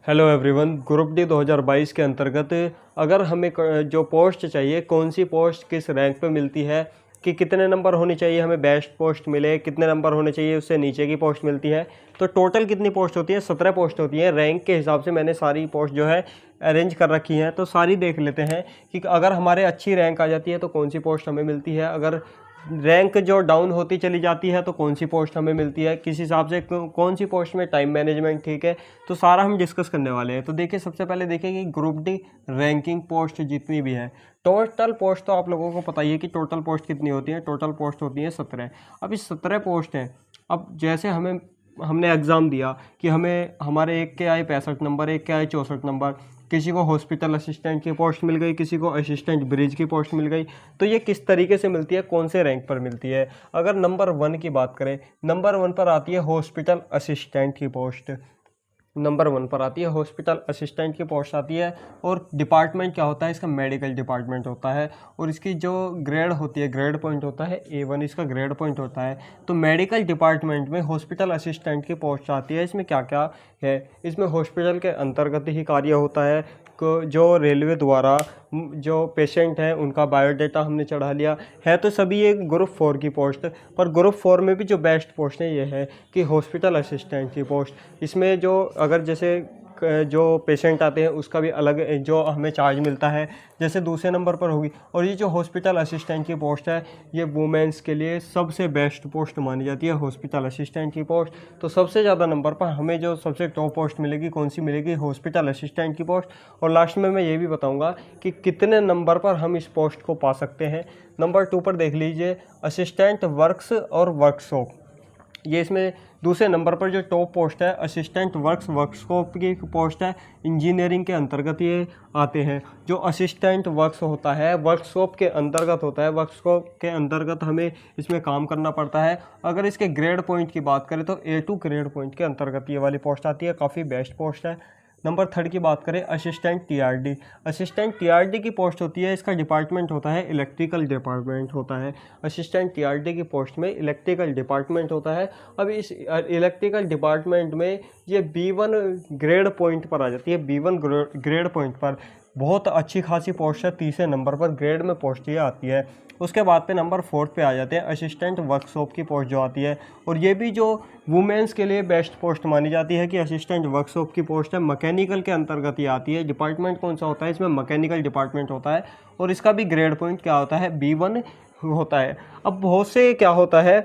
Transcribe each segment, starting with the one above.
Hello everyone, group D 2022 के अंतर्गत अगर हमें जो पोस्ट चाहिए, कौन सी पोस्ट किस रैंक पे मिलती है, कि कितने नंबर होने चाहिए हमें बेस्ट पोस्ट मिले, कितने नंबर होने चाहिए उससे नीचे की पोस्ट मिलती है, तो टोटल कितनी पोस्ट होती है? 17 पोस्ट होती है। रैंक के हिसाब से मैंने सारी पोस्ट जो है अरेंज कर रखी हैं, तो सारी देख लेते हैं कि अगर हमारे अच्छी रैंक आ जाती है तो कौन सी पोस्ट हमें मिलती है, अगर रैंक जो डाउन होती चली जाती है तो कौन सी पोस्ट हमें मिलती है, किस हिसाब से कौन सी पोस्ट में टाइम मैनेजमेंट ठीक है, तो सारा हम डिस्कस करने वाले हैं। तो देखिए, सबसे पहले देखिए कि ग्रुप डी रैंकिंग पोस्ट जितनी भी है, टोटल पोस्ट तो आप लोगों को पता ही है कि टोटल पोस्ट कितनी होती है। टोटल पोस्ट होती है 17। अब इस 17 पोस्ट हैं। अब जैसे हमने एग्ज़ाम दिया कि हमें हमारे एक के आए 65 नंबर, एक के आए 64 नंबर, किसी को हॉस्पिटल असिस्टेंट की पोस्ट मिल गई, किसी को असिस्टेंट ब्रिज की पोस्ट मिल गई। तो ये किस तरीके से मिलती है, कौन से रैंक पर मिलती है? अगर नंबर 1 की बात करें, नंबर 1 पर आती है हॉस्पिटल असिस्टेंट की पोस्ट। नंबर 1 पर आती है हॉस्पिटल असिस्टेंट की पोस्ट आती है। और डिपार्टमेंट क्या होता है इसका? मेडिकल डिपार्टमेंट होता है। और इसकी जो ग्रेड होती है, ग्रेड पॉइंट होता है A1, इसका ग्रेड पॉइंट होता है। तो मेडिकल डिपार्टमेंट में हॉस्पिटल असिस्टेंट की पोस्ट आती है। इसमें क्या क्या है? इसमें हॉस्पिटल के अंतर्गत ही कार्य होता है। जो रेलवे द्वारा जो पेशेंट हैं उनका बायोडाटा हमने चढ़ा लिया है। तो सभी ये ग्रुप 4 की पोस्ट, पर ग्रुप 4 में भी जो बेस्ट पोस्ट है ये है कि हॉस्पिटल असिस्टेंट की पोस्ट। इसमें जो अगर जैसे जो पेशेंट आते हैं उसका भी अलग जो हमें चार्ज मिलता है, जैसे दूसरे नंबर पर होगी। और ये जो हॉस्पिटल असिस्टेंट की पोस्ट है, ये वुमेंस के लिए सबसे बेस्ट पोस्ट मानी जाती है, हॉस्पिटल असिस्टेंट की पोस्ट। तो सबसे ज़्यादा नंबर पर हमें जो सबसे टॉप पोस्ट मिलेगी, कौन सी मिलेगी? हॉस्पिटल असिस्टेंट की पोस्ट। और लास्ट में मैं ये भी बताऊँगा कि कितने नंबर पर हम इस पोस्ट को पा सकते हैं। नंबर 2 पर देख लीजिए, असिस्टेंट वर्क्स और वर्कशॉप। ये इसमें दूसरे नंबर पर जो टॉप पोस्ट है, असिस्टेंट वर्कशॉप की पोस्ट है। इंजीनियरिंग के अंतर्गत ये आते हैं। जो असिस्टेंट वर्क्स होता है वर्कशॉप के अंतर्गत होता है। वर्कशॉप के अंतर्गत हमें इसमें काम करना पड़ता है। अगर इसके ग्रेड पॉइंट की बात करें तो A2 ग्रेड पॉइंट के अंतर्गत ये वाली पोस्ट आती है। काफ़ी बेस्ट पोस्ट है। नंबर 3 की बात करें, असिस्टेंट TRD। असिस्टेंट TRD की पोस्ट होती है, इसका डिपार्टमेंट होता है इलेक्ट्रिकल डिपार्टमेंट होता है। असिस्टेंट TRD की पोस्ट में इलेक्ट्रिकल डिपार्टमेंट होता है। अब इस इलेक्ट्रिकल डिपार्टमेंट में ये B1 ग्रेड पॉइंट पर आ जाती है। B1 ग्रेड पॉइंट पर बहुत अच्छी खासी पोस्ट है। तीसरे नंबर पर ग्रेड में पोस्ट ये आती है। उसके बाद पे नंबर 4 पे आ जाते हैं असिस्टेंट वर्कशॉप की पोस्ट जो आती है। और ये भी जो वुमेंस के लिए बेस्ट पोस्ट मानी जाती है कि असिस्टेंट वर्कशॉप की पोस्ट है। मैकेनिकल के अंतर्गत ये आती है। डिपार्टमेंट कौन सा होता है? इसमें मैकेनिकल डिपार्टमेंट होता है। और इसका भी ग्रेड पॉइंट क्या होता है? B1 होता है। अब बहुत से क्या होता है,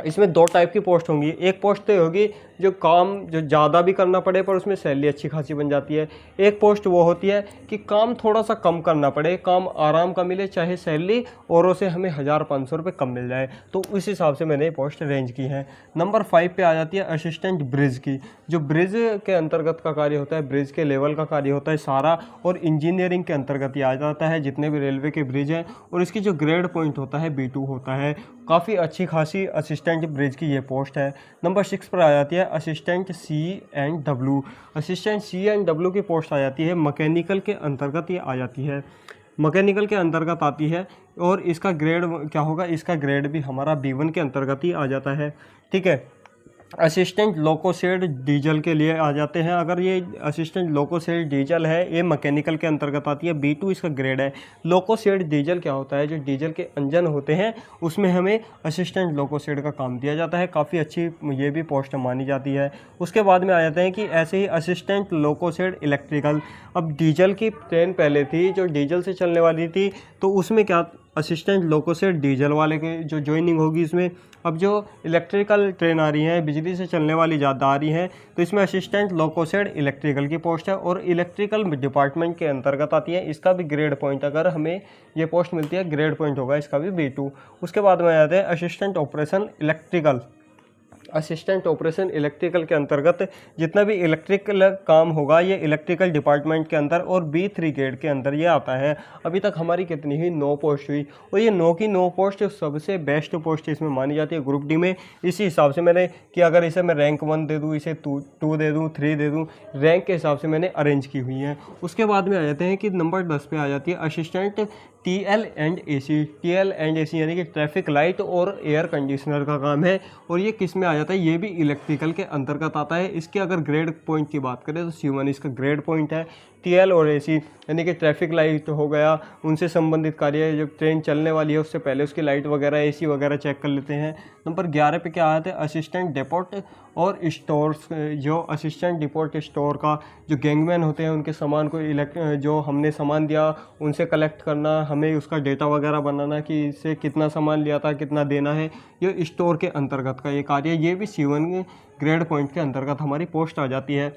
इसमें 2 टाइप की पोस्ट होंगी। एक पोस्ट तो होगी जो काम जो ज़्यादा भी करना पड़े पर उसमें सैलरी अच्छी खासी बन जाती है। एक पोस्ट वो होती है कि काम थोड़ा सा कम करना पड़े, काम आराम का मिले, चाहे सैलरी औरों से हमें 1500 रुपये कम मिल जाए। तो उस हिसाब से मैंने ये पोस्ट अरेंज की है। नंबर 5 पे आ जाती है असिस्टेंट ब्रिज की। जो ब्रिज के अंतर्गत का कार्य होता है, ब्रिज के लेवल का कार्य होता है सारा। और इंजीनियरिंग के अंतर्गत ये आ जाता है, जितने भी रेलवे के ब्रिज हैं। और इसकी जो ग्रेड पॉइंट होता है B2 होता है। काफ़ी अच्छी खासी असिस्टेंट ब्रिज की ये पोस्ट है। नंबर 6 पर आ जाती है असिस्टेंट C&W। असिस्टेंट C&W की पोस्ट आ जाती है, मैकेनिकल के अंतर्गत ये आ जाती है। मैकेनिकल के अंतर्गत आती है। और इसका ग्रेड क्या होगा? इसका ग्रेड भी हमारा B1 के अंतर्गत ही आ जाता है। ठीक है। असिस्टेंट लोकोसेड डीजल के लिए आ जाते हैं। अगर ये असिस्टेंट लोकोसेड डीजल है, ये मैकेनिकल के अंतर्गत आती है। B2 इसका ग्रेड है। लोकोसेड डीजल क्या होता है? जो डीजल के इंजन होते हैं उसमें हमें असिस्टेंट लोकोसेड का काम दिया जाता है। काफ़ी अच्छी ये भी पोस्ट मानी जाती है। उसके बाद में आ जाते हैं कि ऐसे ही असिस्टेंट लोकोसेड इलेक्ट्रिकल। अब डीजल की ट्रेन पहले थी जो डीजल से चलने वाली थी, तो उसमें क्या असिस्टेंट लोकोसेड डीजल वाले के जो ज्वाइनिंग होगी इसमें। अब जो इलेक्ट्रिकल ट्रेन आ रही हैं, बिजली से चलने वाली ज़्यादा आ रही हैं, तो इसमें असिस्टेंट लोकोसेड इलेक्ट्रिकल की पोस्ट है। और इलेक्ट्रिकल डिपार्टमेंट के अंतर्गत आती है। इसका भी ग्रेड पॉइंट, अगर हमें ये पोस्ट मिलती है, ग्रेड पॉइंट होगा इसका भी B2। उसके बाद में आ जाते हैं assistant operation electrical. Assistant operation electrical के अंतर्गत जितना भी इलेक्ट्रिकल काम होगा ये इलेक्ट्रिकल डिपार्टमेंट के अंदर और B3 ग्रेड के अंदर ये आता है। अभी तक हमारी कितनी ही 9 पोस्ट हुई। और ये 9 की 9 पोस्ट सबसे बेस्ट पोस्ट इसमें मानी जाती है ग्रुप डी में। इसी हिसाब से मैंने कि अगर इसे मैं रैंक 1 दे दूँ, इसे 2 दे दूँ, 3 दे दूँ, रैंक के हिसाब से मैंने अरेंज की हुई हैं। उसके बाद में आ जाते हैं कि नंबर 10 पे आ जाती है असिस्टेंट TL&AC। TL&AC यानी कि ट्रैफिक लाइट और एयर कंडीशनर का काम है। और ये किस में आ जाता है? जाता है, ये भी इलेक्ट्रिकल के अंतर्गत आता है। इसके अगर ग्रेड पॉइंट की बात करें तो C1 इसका ग्रेड पॉइंट है। TL और AC यानी कि ट्रैफिक लाइट हो गया, उनसे संबंधित कार्य, जब ट्रेन चलने वाली है उससे पहले उसकी लाइट वगैरह AC वगैरह चेक कर लेते हैं। नंबर 11 पे क्या आते हैं, असिस्टेंट डिपोट और स्टोर्स। जो असिस्टेंट डिपोट स्टोर का जो गैंगमैन होते हैं उनके सामान को जो हमने सामान दिया उनसे कलेक्ट करना, हमें उसका डेटा वगैरह बनाना कि इससे कितना सामान लिया था, कितना देना है, ये स्टोर के अंतर्गत का ये कार्य, ये भी C1 ग्रेड पॉइंट के अंतर्गत हमारी पोस्ट आ जाती है।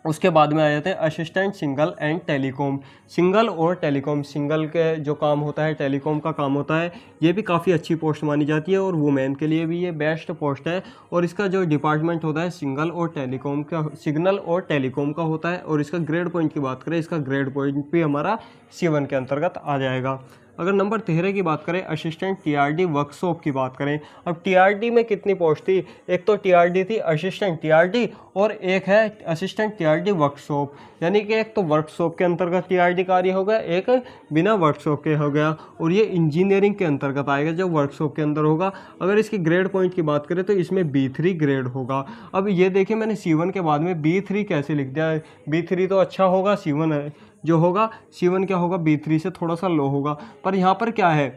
उसके बाद में आ जाते हैं assistant single and telecom. Single और टेलीकॉम, सिंगल के जो काम होता है, टेलीकॉम का काम होता है, ये भी काफ़ी अच्छी पोस्ट मानी जाती है और वुमेन के लिए भी ये बेस्ट पोस्ट है। और इसका जो डिपार्टमेंट होता है सिंगल और टेलीकॉम का, सिग्नल और टेलीकॉम का होता है। और इसका ग्रेड पॉइंट की बात करें, इसका ग्रेड पॉइंट भी हमारा C1 के अंतर्गत आ जाएगा। अगर नंबर 13 की बात करें, असिस्टेंट TRD वर्कशॉप की बात करें। अब TRD में कितनी पोस्ट थी, एक तो TRD थी असिस्टेंट TRD और एक है असिस्टेंट TRD वर्कशॉप, यानी कि एक तो वर्कशॉप के अंतर्गत TRD कार्य हो गया, एक बिना वर्कशॉप के हो गया। और ये इंजीनियरिंग के अंतर्गत आएगा जो वर्कशॉप के अंदर होगा। अगर इसकी ग्रेड पॉइंट की बात करें तो इसमें B3 ग्रेड होगा। अब ये देखिए मैंने C1 के बाद में B3 कैसे लिख दिया है, B3 तो अच्छा होगा, C1 है जो होगा, C1 क्या होगा, B3 से थोड़ा सा लो होगा। पर यहाँ पर क्या है,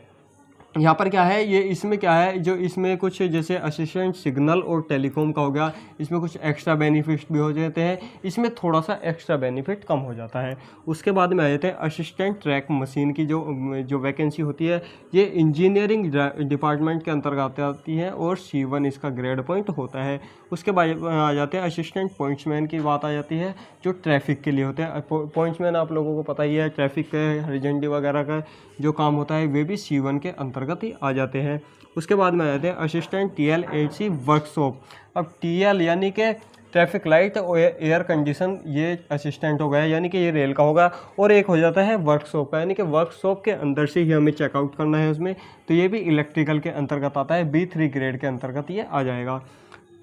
यहाँ पर क्या है, ये इसमें क्या है, जो इसमें कुछ जैसे असिस्टेंट सिग्नल और टेलीकॉम का हो गया, इसमें कुछ एक्स्ट्रा बेनिफिट्स भी हो जाते हैं, इसमें थोड़ा सा एक्स्ट्रा बेनिफिट कम हो जाता है। उसके बाद में आ जाते हैं असिस्टेंट ट्रैक मशीन की जो वैकेंसी होती है, ये इंजीनियरिंग डिपार्टमेंट के अंतर्गत आती है और C1 इसका ग्रेड पॉइंट होता है। उसके बाद आ जाते हैं असिस्टेंट पॉइंट्समैन की बात आ जाती है, जो ट्रैफिक के लिए होते हैं। पॉइंट्समैन आप लोगों को पता ही है, ट्रैफिक के हरी झंडी वगैरह का जो काम होता है वे भी C1 के अंतर्गत ही आ जाते हैं। उसके बाद में आ जाते हैं असिस्टेंट TLHC वर्कशॉप। अब TL यानी कि ट्रैफिक लाइट और एयर कंडीशन, ये असिस्टेंट हो गया, यानी कि ये रेल का होगा। और एक हो जाता है वर्कशॉप का, यानी कि वर्कशॉप के अंदर से ही हमें चेकआउट करना है उसमें, तो ये भी इलेक्ट्रिकल के अंतर्गत आता है, B3 ग्रेड के अंतर्गत ये आ जाएगा।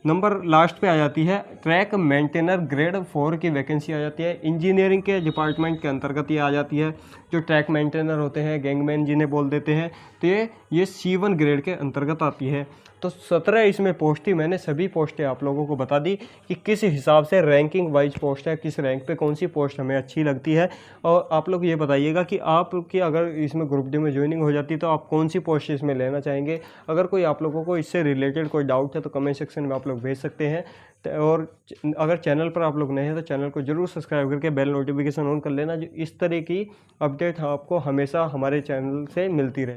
नंबर लास्ट पे आ जाती है ट्रैक मेंटेनर ग्रेड 4 की वैकेंसी आ जाती है। इंजीनियरिंग के डिपार्टमेंट के अंतर्गत ये आ जाती है। जो ट्रैक मेंटेनर होते हैं, गैंगमैन जिन्हें बोल देते हैं, तो ये C1 ग्रेड के अंतर्गत आती है। तो 17 इसमें पोस्ट थी, मैंने सभी पोस्टें आप लोगों को बता दी कि किस हिसाब से रैंकिंग वाइज पोस्ट है, किस रैंक पे कौन सी पोस्ट हमें अच्छी लगती है। और आप लोग ये बताइएगा कि आपकी अगर इसमें ग्रुप डी में ज्वाइनिंग हो जाती है तो आप कौन सी पोस्ट इसमें लेना चाहेंगे। अगर कोई आप लोगों को इससे रिलेटेड कोई डाउट है तो कमेंट सेक्शन में आप लोग भेज सकते हैं। और अगर चैनल पर आप लोग नए हैं तो चैनल को जरूर सब्सक्राइब करके बेल नोटिफिकेशन ऑन कर लेना, जो इस तरह की अपडेट आपको हमेशा हमारे चैनल से मिलती रहे।